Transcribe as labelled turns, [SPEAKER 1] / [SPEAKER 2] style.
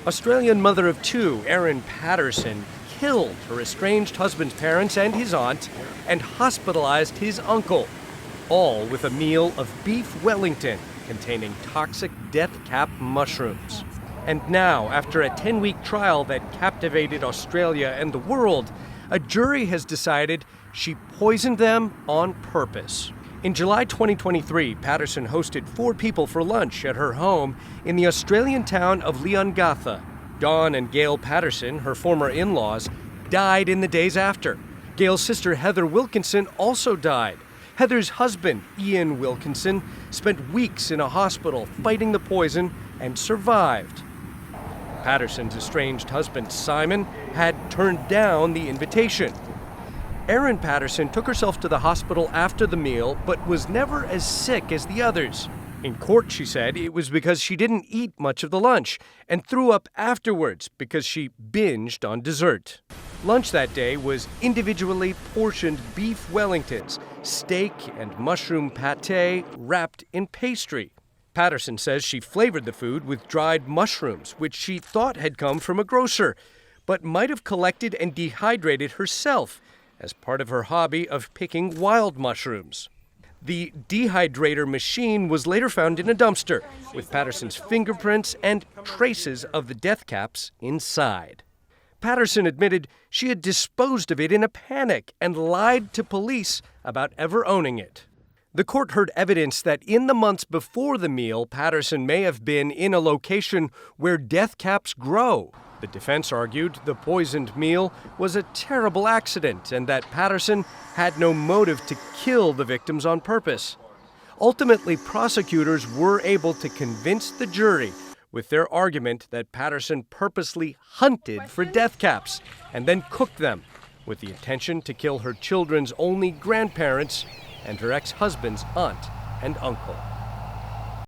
[SPEAKER 1] Australian mother of two, Erin Patterson, killed her estranged husband's parents and his aunt and hospitalized his uncle, all with a meal of beef Wellington containing toxic death cap mushrooms. And now, after a 10-week trial that captivated Australia and the world, a jury has decided she poisoned them on purpose. In July 2023, Patterson hosted 4 people for lunch at her home in the Australian town of Leongatha. Dawn and Gail Patterson, her former in-laws, died in the days after. Gail's sister Heather Wilkinson also died. Heather's husband, Ian Wilkinson, spent weeks in a hospital fighting the poison and survived. Patterson's estranged husband, Simon, had turned down the invitation. Erin Patterson took herself to the hospital after the meal, but was never as sick as the others. In court, she said it was because she didn't eat much of the lunch and threw up afterwards because she binged on dessert. Lunch that day was individually portioned beef Wellingtons, steak and mushroom pâté wrapped in pastry. Patterson says she flavored the food with dried mushrooms, which she thought had come from a grocer, but might have collected and dehydrated herself as part of her hobby of picking wild mushrooms. The dehydrator machine was later found in a dumpster, with Patterson's fingerprints and traces of the death caps inside. Patterson admitted she had disposed of it in a panic and lied to police about ever owning it. The court heard evidence that in the months before the meal, Patterson may have been in a location where death caps grow. The defense argued the poisoned meal was a terrible accident and that Patterson had no motive to kill the victims on purpose. Ultimately, prosecutors were able to convince the jury with their argument that Patterson purposely hunted for death caps and then cooked them with the intention to kill her children's only grandparents and her ex-husband's aunt and uncle.